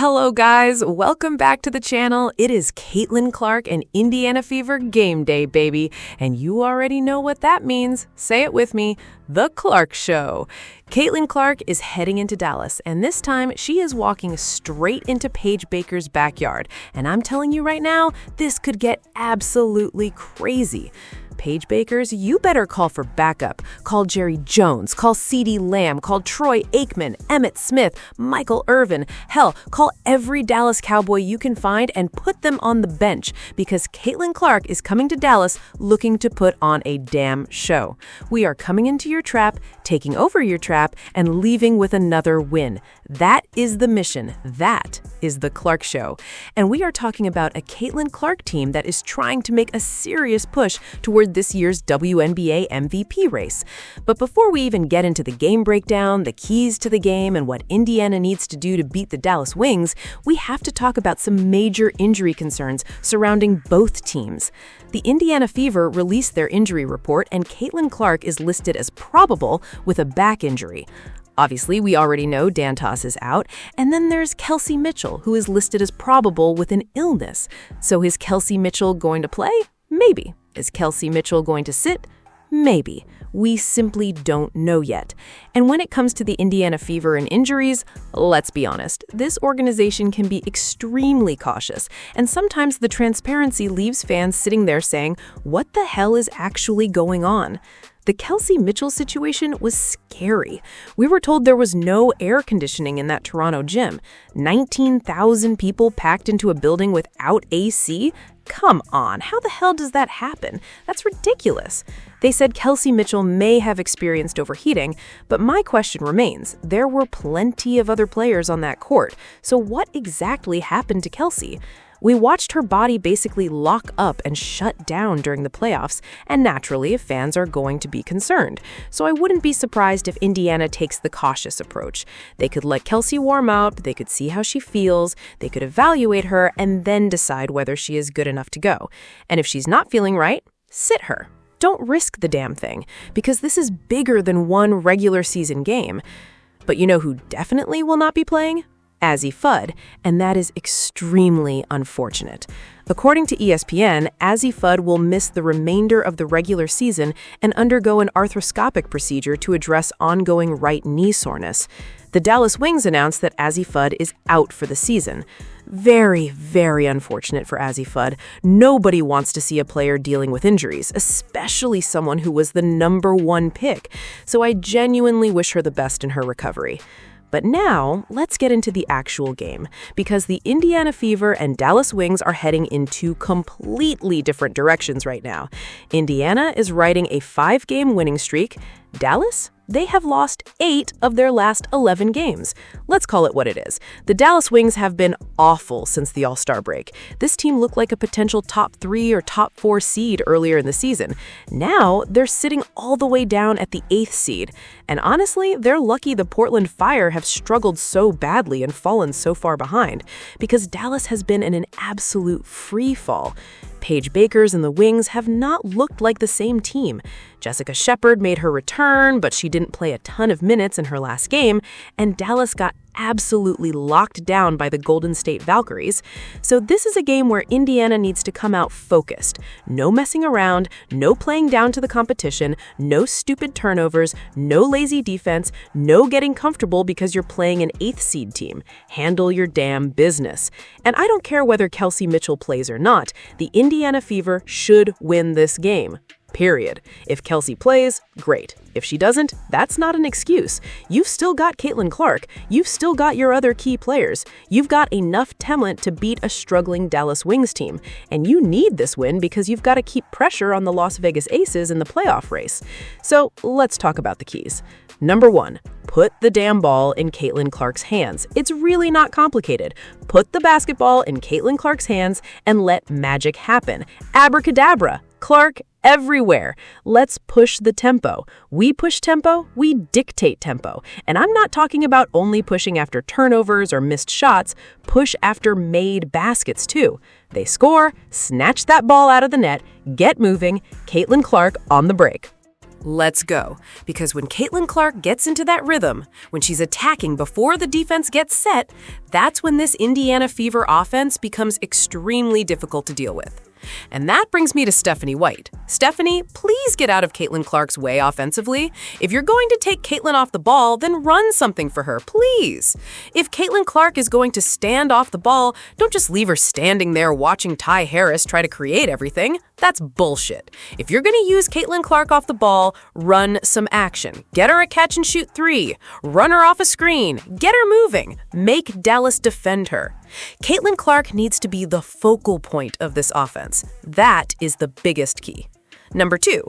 Hello guys, welcome back to the channel. It is Caitlin Clark and Indiana Fever game day, baby. And you already know what that means. Say it with me, The Clark Show. Caitlin Clark is heading into Dallas, and this time she is walking straight into Paige Bueckers' backyard. And I'm telling you right now, this could get absolutely crazy. Paige Bueckers, you better call for backup. Call Jerry Jones, call CeeDee Lamb, call Troy Aikman, Emmitt Smith, Michael Irvin. Hell, call every Dallas Cowboy you can find and put them on the bench because Caitlin Clark is coming to Dallas looking to put on a damn show. We are coming into your trap, taking over your trap, and leaving with another win. That is the mission. That is the Clark Show. And we are talking about a Caitlin Clark team that is trying to make a serious push toward this year's WNBA MVP race. But before we even get into the game breakdown, the keys to the game, and what Indiana needs to do to beat the Dallas Wings, we have to talk about some major injury concerns surrounding both teams. The Indiana Fever released their injury report, and Caitlin Clark is listed as probable with a back injury. Obviously, we already know Dantas is out, and then there's Kelsey Mitchell, who is listed as probable with an illness. So is Kelsey Mitchell going to play? Maybe. Is Kelsey Mitchell going to sit? Maybe. We simply don't know yet. And when it comes to the Indiana Fever and injuries, let's be honest, this organization can be extremely cautious, and sometimes the transparency leaves fans sitting there saying, what the hell is actually going on? The Kelsey Mitchell situation was scary. We were told there was no air conditioning in that Toronto gym. 19,000 people packed into a building without AC? Come on, how the hell does that happen? That's ridiculous. They said Kelsey Mitchell may have experienced overheating, but my question remains. There were plenty of other players on that court, so what exactly happened to Kelsey? We watched her body basically lock up and shut down during the playoffs, and naturally, fans are going to be concerned. So I wouldn't be surprised if Indiana takes the cautious approach. They could let Kelsey warm up, they could see how she feels, they could evaluate her, and then decide whether she is good enough to go. And if she's not feeling right, sit her. Don't risk the damn thing, because this is bigger than one regular season game. But you know who definitely will not be playing? AZZI FUDD, and that is extremely unfortunate. According to ESPN, AZZI FUDD will miss the remainder of the regular season and undergo an arthroscopic procedure to address ongoing right knee soreness. The Dallas Wings announced that AZZI FUDD is out for the season. Very, very unfortunate for AZZI FUDD. Nobody wants to see a player dealing with injuries, especially someone who was the #1 pick. So I genuinely wish her the best in her recovery. But now, let's get into the actual game, because the Indiana Fever and Dallas Wings are heading in two completely different directions right now. Indiana is riding a 5-game winning streak. Dallas? They have lost 8 of their last 11 games. Let's call it what it is. The Dallas Wings have been awful since the All-Star break. This team looked like a potential top 3 or top 4 seed earlier in the season. Now, they're sitting all the way down at the 8th seed. And honestly, they're lucky the Portland Fire have struggled so badly and fallen so far behind, because Dallas has been in an absolute free fall. Paige Bueckers and the Wings have not looked like the same team. Jessica Shepard made her return, but she didn't play a ton of minutes in her last game, and Dallas got absolutely locked down by the Golden State Valkyries. So this is a game where Indiana needs to come out focused. No messing around, no playing down to the competition, no stupid turnovers, no lazy defense, no getting comfortable because you're playing an 8th seed team. Handle your damn business. And I don't care whether Kelsey Mitchell plays or not, the Indiana Fever should win this game. Period. If Kelsey plays, great. If she doesn't, that's not an excuse. You've still got Caitlin Clark. You've still got your other key players. You've got enough talent to beat a struggling Dallas Wings team. And you need this win because you've got to keep pressure on the Las Vegas Aces in the playoff race. So let's talk about the keys. Number 1, put the damn ball in Caitlin Clark's hands. It's really not complicated. Put the basketball in Caitlin Clark's hands and let magic happen. Abracadabra. Clark everywhere. Let's push the tempo. We push tempo, we dictate tempo. And I'm not talking about only pushing after turnovers or missed shots. Push after made baskets too. They score, snatch that ball out of the net, get moving. Caitlin Clark on the break. Let's go. Because when Caitlin Clark gets into that rhythm, when she's attacking before the defense gets set, that's when this Indiana Fever offense becomes extremely difficult to deal with. And that brings me to Stephanie White. Stephanie, please get out of Caitlin Clark's way offensively. If you're going to take Caitlin off the ball, then run something for her, please. If Caitlin Clark is going to stand off the ball, don't just leave her standing there watching Ty Harris try to create everything. That's bullshit. If you're going to use Caitlin Clark off the ball, run some action. Get her a catch and shoot three. Run her off a screen. Get her moving. Make Dallas defend her. Caitlin Clark needs to be the focal point of this offense. That is the biggest key. Number 2,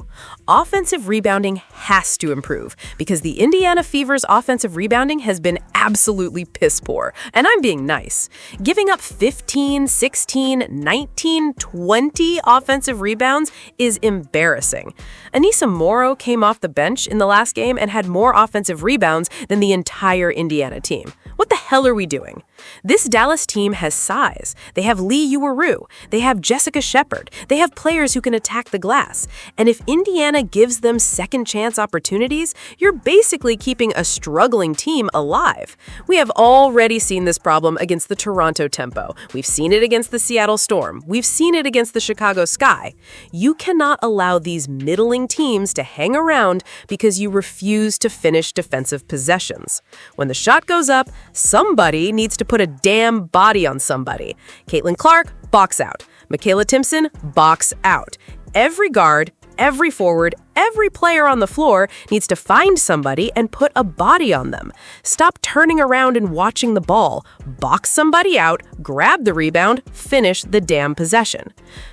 offensive rebounding has to improve because the Indiana Fever's offensive rebounding has been absolutely piss poor, and I'm being nice. Giving up 15, 16, 19, 20 offensive rebounds is embarrassing. Anissa Morrow came off the bench in the last game and had more offensive rebounds than the entire Indiana team. What the hell are we doing? This Dallas team has size. They have Lee Uwaru. They have Jessica Shepard. They have players who can attack the glass. And if Indiana gives them second chance opportunities, you're basically keeping a struggling team alive. We have already seen this problem against the Toronto Tempo. We've seen it against the Seattle Storm. We've seen it against the Chicago Sky. You cannot allow these middling teams to hang around because you refuse to finish defensive possessions. When the shot goes up, somebody needs to put a damn body on somebody. Caitlin Clark, box out. Michaela Timpson, box out. Every guard, every forward, every player on the floor needs to find somebody and put a body on them. Stop turning around and watching the ball. Box somebody out, grab the rebound, finish the damn possession.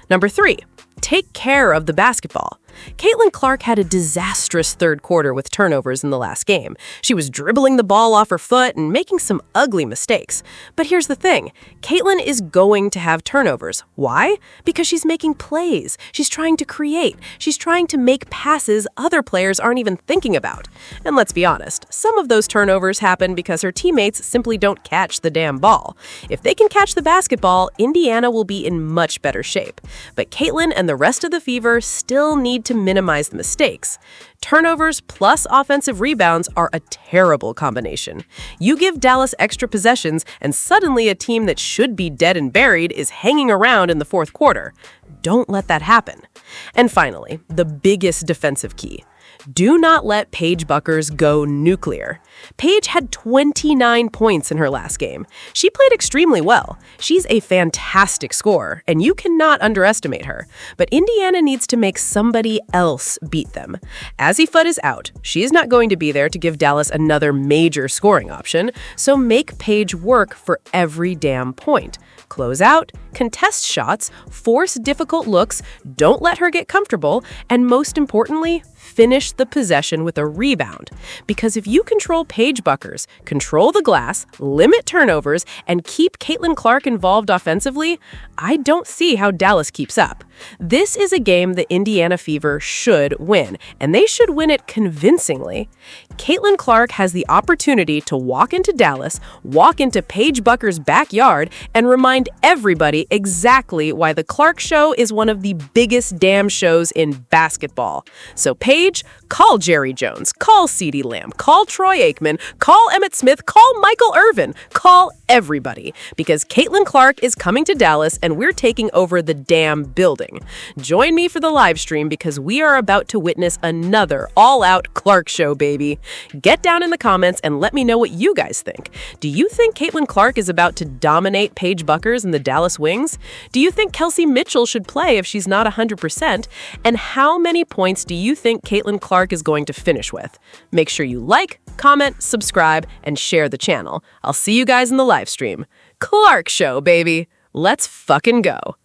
Number 3, take care of the basketball. Caitlin Clark had a disastrous third quarter with turnovers in the last game. She was dribbling the ball off her foot and making some ugly mistakes. But here's the thing. Caitlin is going to have turnovers. Why? Because she's making plays. She's trying to create. She's trying to make passes other players aren't even thinking about. And let's be honest, some of those turnovers happen because her teammates simply don't catch the damn ball. If they can catch the basketball, Indiana will be in much better shape. But Caitlin and the rest of the Fever still need to minimize the mistakes. Turnovers plus offensive rebounds are a terrible combination. You give Dallas extra possessions, and suddenly a team that should be dead and buried is hanging around in the fourth quarter. Don't let that happen. And finally, the biggest defensive key. Do not let Paige Bueckers go nuclear. Paige had 29 points in her last game. She played extremely well. She's a fantastic scorer, and you cannot underestimate her. But Indiana needs to make somebody else beat them. AZZI FUDD is out. She is not going to be there to give Dallas another major scoring option, so make Paige work for every damn point. Close out, contest shots, force difficult looks, don't let her get comfortable, and most importantly, finish the possession with a rebound. Because if you control Paige Bueckers, control the glass, limit turnovers, and keep Caitlin Clark involved offensively, I don't see how Dallas keeps up. This is a game the Indiana Fever should win, and they should win it convincingly. Caitlin Clark has the opportunity to walk into Dallas, walk into Paige Bueckers' backyard, and remind everybody exactly why the Clark Show is one of the biggest damn shows in basketball. So Paige, call Jerry Jones, call CeeDee Lamb, call Troy Aikman, call Emmett Smith, call Michael Irvin, call everybody, because Caitlin Clark is coming to Dallas and we're taking over the damn building. Join me for the live stream because we are about to witness another all-out Clark Show, baby. Get down in the comments and let me know what you guys think. Do you think Caitlin Clark is about to dominate Paige Bueckers and the Dallas Wings? Do you think Kelsey Mitchell should play if she's not 100%? And how many points do you think Caitlin Clark is going to finish with? Make sure you like, comment, subscribe, and share the channel. I'll see you guys in the live stream. Clark Show, baby. Let's fucking go.